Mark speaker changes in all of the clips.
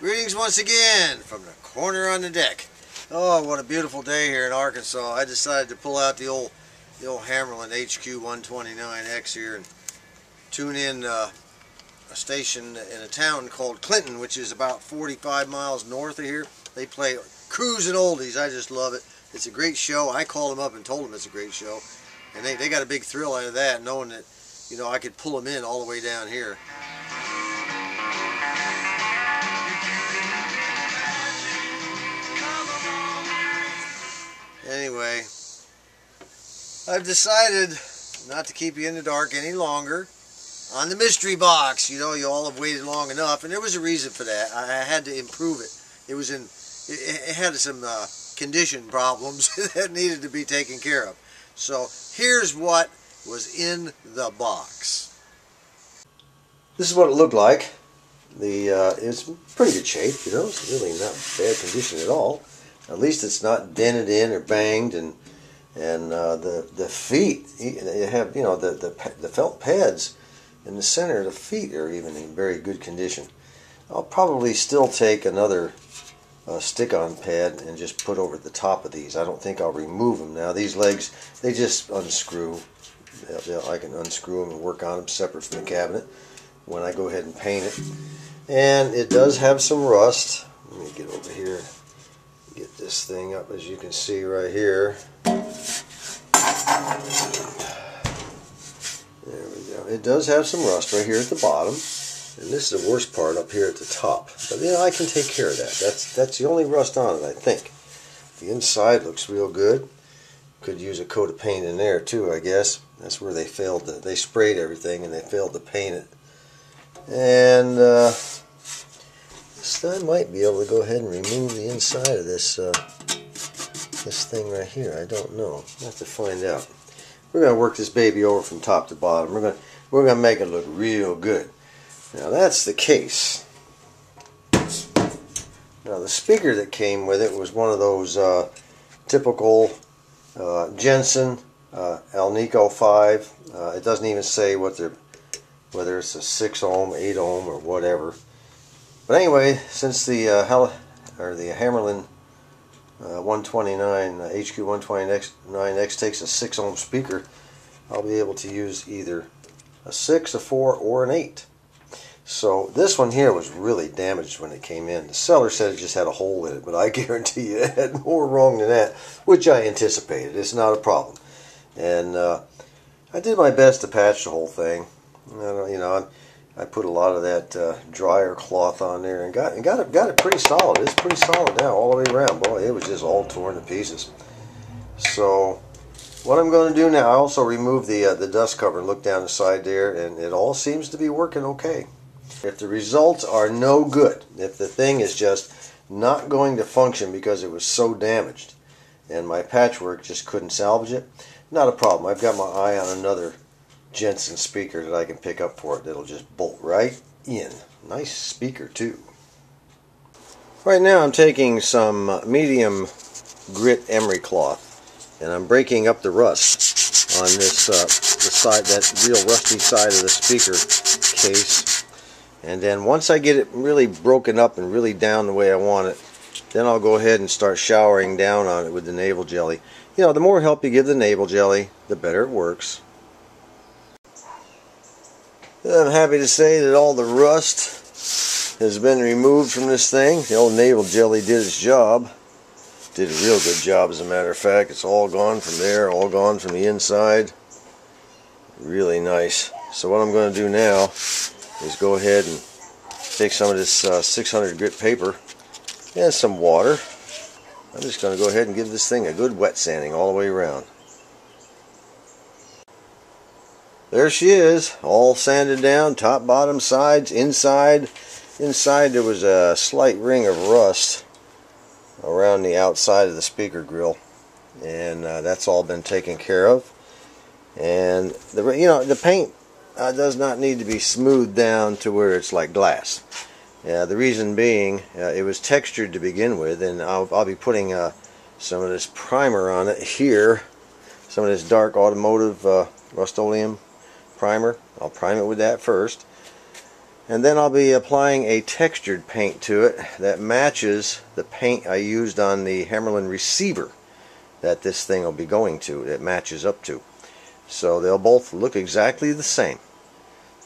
Speaker 1: Greetings once again from the corner on the deck. Oh, what a beautiful day here in Arkansas. I decided to pull out the old Hammerland HQ129X here and tune in a station in a town called Clinton, which is about 45 miles north of here. They play cruising oldies. I just love it. It's a great show. I called them up and told them it's a great show, and they got a big thrill out of that, knowing that, you know, I could pull them in all the way down here. Anyway, I've decided not to keep you in the dark any longer on the mystery box. You know, you all have waited long enough, and there was a reason for that. I had to improve it. It had some condition problems that needed to be taken care of. So here's what was in the box. This is what it looked like. It's pretty good shape, you know. It's really not bad condition at all. At least it's not dented in or banged, and the feet, you have, you know, the felt pads in the center of the feet are even in very good condition. I'll probably still take another stick-on pad and just put over the top of these. I don't think I'll remove them. Now these legs, they just unscrew. I can unscrew them and work on them separate from the cabinet when I go ahead and paint it. And it does have some rust. Let me get over here. Get this thing up, as you can see right here. There we go. It does have some rust right here at the bottom, and this is the worst part up here at the top. But you know, I can take care of that. That's the only rust on it, I think. The inside looks real good. Could use a coat of paint in there too, I guess. That's where they failed to. They sprayed everything and they failed to paint it. And I might be able to go ahead and remove the inside of this this thing right here. I don't know. I'll have to find out. We're going to work this baby over from top to bottom. We're going to make it look real good. Now that's the case. Now the speaker that came with it was one of those typical Jensen Alnico 5. It doesn't even say whether it's a 6 ohm, 8 ohm, or whatever. But anyway, since the Hammerland 129 HQ129X takes a 6 ohm speaker, I'll be able to use either a 6, a 4, or an 8. So this one here was really damaged when it came in. The seller said it just had a hole in it, but I guarantee you it had more wrong than that, which I anticipated. It's not a problem. And I did my best to patch the whole thing. You know, I put a lot of that dryer cloth on there and got it pretty solid. It's pretty solid now all the way around. Boy, it was just all torn to pieces. So what I'm going to do now, I also removed the dust cover and looked down the side there, and it all seems to be working okay. If the results are no good, if the thing is just not going to function because it was so damaged and my patchwork just couldn't salvage it, not a problem. I've got my eye on another Jensen speaker that I can pick up for it that'll just bolt right in. Nice speaker too. Right now I'm taking some medium grit emery cloth and I'm breaking up the rust on this the side, that real rusty side of the speaker case. And then once I get it really broken up and really down the way I want it, then I'll go ahead and start showering down on it with the navel jelly. You know, the more help you give the navel jelly, the better it works. I'm happy to say that all the rust has been removed from this thing. The old navel jelly did its job. Did a real good job, as a matter of fact. It's all gone from there, all gone from the inside. Really nice. So what I'm going to do now is go ahead and take some of this 600 grit paper and some water. I'm just going to go ahead and give this thing a good wet sanding all the way around. There she is, all sanded down, top, bottom, sides, inside. Inside there was a slight ring of rust around the outside of the speaker grill, and that's all been taken care of. And the paint does not need to be smoothed down to where it's like glass. The reason being, it was textured to begin with, and I'll be putting some of this primer on it here, some of this dark automotive Rust-Oleum primer. I'll prime it with that first, And then I'll be applying a textured paint to it that matches the paint I used on the Hammerlin receiver that this thing will be going to. It matches up to. So they'll both look exactly the same.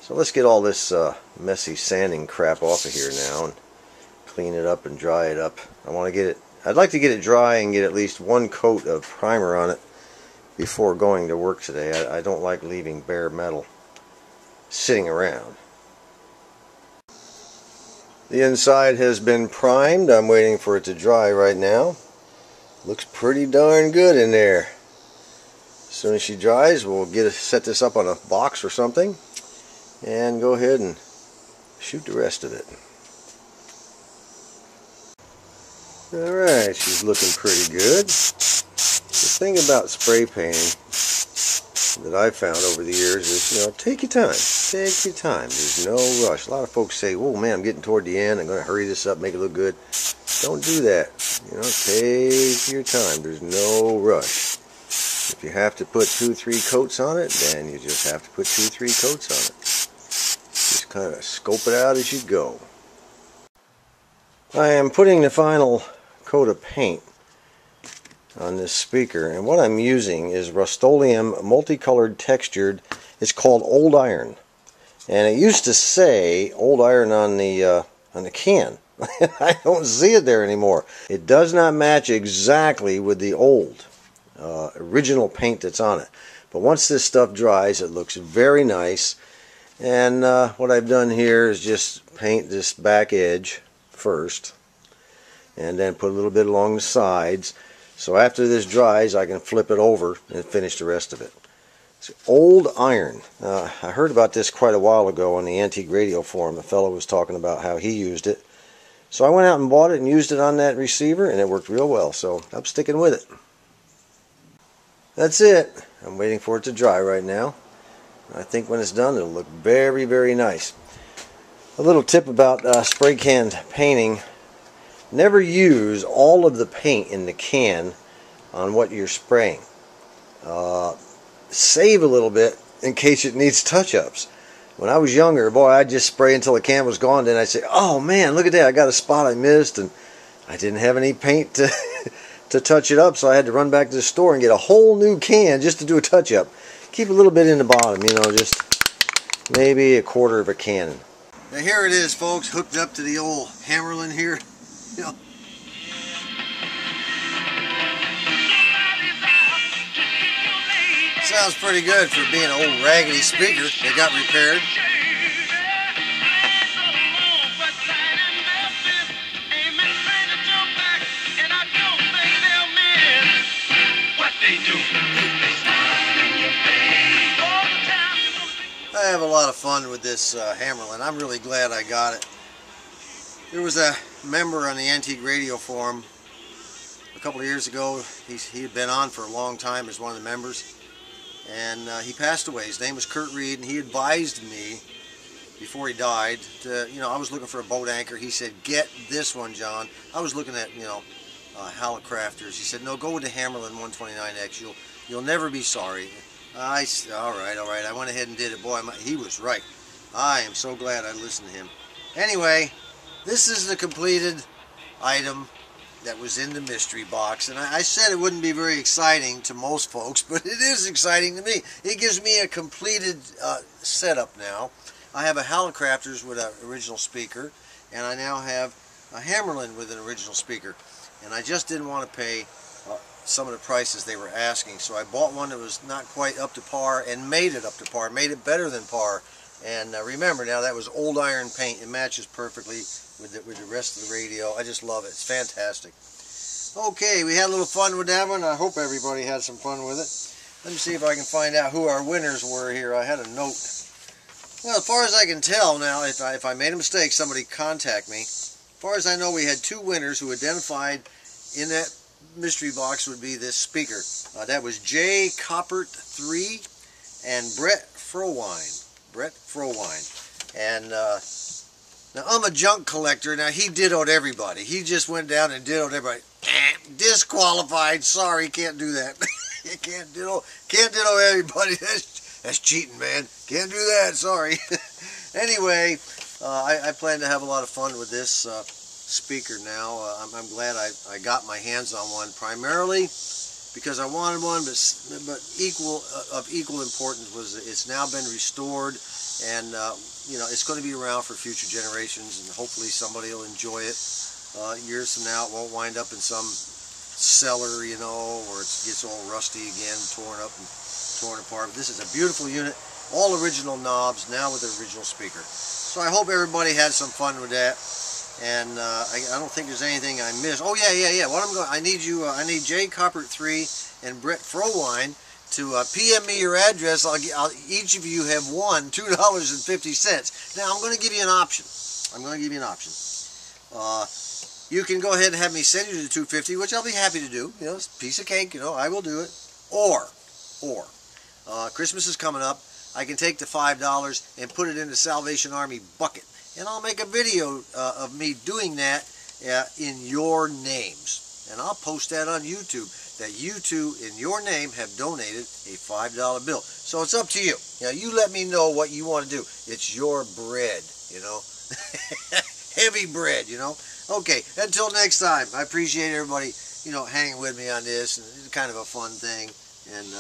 Speaker 1: So let's get all this messy sanding crap off of here now and clean it up and dry it up. I'd like to get it dry and get at least one coat of primer on it before going to work today. I don't like leaving bare metal sitting around. The inside has been primed. I'm waiting for it to dry right now. Looks pretty darn good in there. As soon as she dries, we'll set this up on a box or something and go ahead and shoot the rest of it. Alright, she's looking pretty good. The thing about spray painting that I've found over the years is, take your time. Take your time. There's no rush. A lot of folks say, "Oh man, I'm getting toward the end. I'm going to hurry this up, make it look good." Don't do that. Take your time. There's no rush. If you have to put 2-3 coats on it, then you just have to put 2-3 coats on it. Just kind of scope it out as you go. I am putting the final coat of paint on this speaker, and what I'm using is Rust-Oleum multicolored textured. It's called Old Iron, and it used to say Old Iron on the can. I don't see it there anymore. It does not match exactly with the old original paint that's on it, but once this stuff dries, it looks very nice. And what I've done here is just paint this back edge first and then put a little bit along the sides. So after this dries, I can flip it over and finish the rest of it. It's Old Iron. I heard about this quite a while ago on the Antique Radio Forum. A fellow was talking about how he used it. So I went out and bought it and used it on that receiver, and it worked real well. So I'm sticking with it. That's it. I'm waiting for it to dry right now. I think when it's done, it'll look very, very nice. A little tip about spray can painting. Never use all of the paint in the can on what you're spraying. Save a little bit in case it needs touch-ups. When I was younger, boy, I'd just spray until the can was gone. Then I'd say, "Oh man, look at that! I got a spot I missed," and I didn't have any paint to touch it up, so I had to run back to the store and get a whole new can just to do a touch-up. Keep a little bit in the bottom, just maybe a quarter of a can. Now here it is, folks, hooked up to the old Hammerlin here. Sounds pretty good for being an old raggedy speaker that got repaired. I have a lot of fun with this Hammerlin. I'm really glad I got it. There was a member on the Antique Radio Forum a couple of years ago. He had been on for a long time as one of the members, and he passed away. His name was Kurt Reed, and he advised me before he died to, I was looking for a boat anchor. He said, "Get this one, John." I was looking at, Hallicrafters. He said, "No, go with the Hammerlin 129X. You'll never be sorry." I said, all right. I went ahead and did it. Boy, he was right. I am so glad I listened to him. Anyway, this is the completed item that was in the mystery box, and I said it wouldn't be very exciting to most folks, but it is exciting to me. It gives me a completed setup now. I have a Hallicrafters with an original speaker, and I now have a Hammerlin with an original speaker, and I just didn't want to pay some of the prices they were asking, so I bought one that was not quite up to par and made it up to par, made it better than par. And remember now, that was Old Iron paint. It matches perfectly with the rest of the radio. I just love it. It's fantastic. Okay, we had a little fun with that one. I hope everybody had some fun with it. Let me see if I can find out who our winners were here. I had a note. Well, as far as I can tell now, if I made a mistake, somebody contact me. As far as I know, we had 2 winners who identified in that mystery box would be this speaker. That was Jay Coppert 3 and Brett Frowine. And now I'm a junk collector. Now he dittoed everybody. He just went down and dittoed everybody. Disqualified. Sorry, can't do that. You can't ditto everybody. That's cheating, man. Can't do that. Sorry. Anyway, I plan to have a lot of fun with this speaker now. I'm glad I got my hands on one, primarily because I wanted one, but of equal importance was it's now been restored, and you know, it's going to be around for future generations, and hopefully somebody will enjoy it. Years from now, it won't wind up in some cellar, you know, where it gets all rusty again, torn up and torn apart. But this is a beautiful unit, all original knobs, now with the original speaker. So I hope everybody had some fun with that. And I don't think there's anything I missed. Oh yeah. What I'm going, I need Jay Coppert3 and Brett Frohwein to PM me your address. Each of you have won $2.50. Now I'm going to give you an option. You can go ahead and have me send you the $2.50, which I'll be happy to do. You know, it's a piece of cake. You know, I will do it. Or Christmas is coming up. I can take the $5 and put it in the Salvation Army bucket, and I'll make a video of me doing that in your names, and I'll post that on YouTube, that you two in your name have donated a $5 bill. So it's up to you. Now you let me know what you want to do. It's your bread, you know. Heavy bread, you know. Okay, until next time, I appreciate everybody, you know, hanging with me on this, and it's kind of a fun thing, and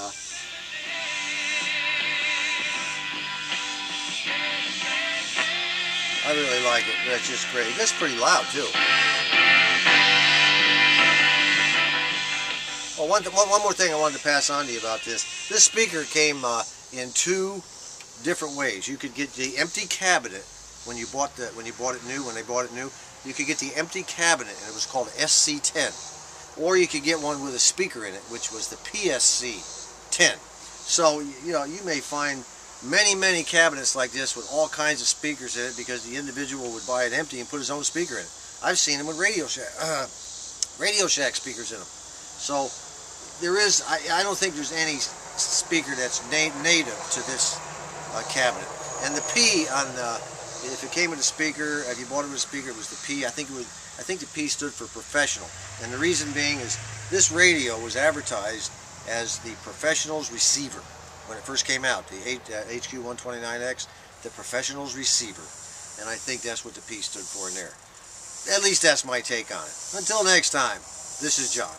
Speaker 1: I really like it. That's just great. That's pretty loud too. Well, one more thing I wanted to pass on to you about this. This speaker came in two different ways. You could get the empty cabinet when they bought it new. You could get the empty cabinet, and it was called SC10, or you could get one with a speaker in it, which was the PSC10. So you know, you may find many cabinets like this with all kinds of speakers in it, because the individual would buy it empty and put his own speaker in it. I've seen them with Radio Shack speakers in them. So there is, I don't think there's any speaker that's native to this cabinet. And the P on if it came with a speaker, if you bought it with a speaker, it was the P. I think the P stood for professional. And the reason being is this radio was advertised as the professional's receiver. When it first came out, the HQ129X, the professional's receiver. And I think that's what the P stood for in there. At least that's my take on it. Until next time, this is John.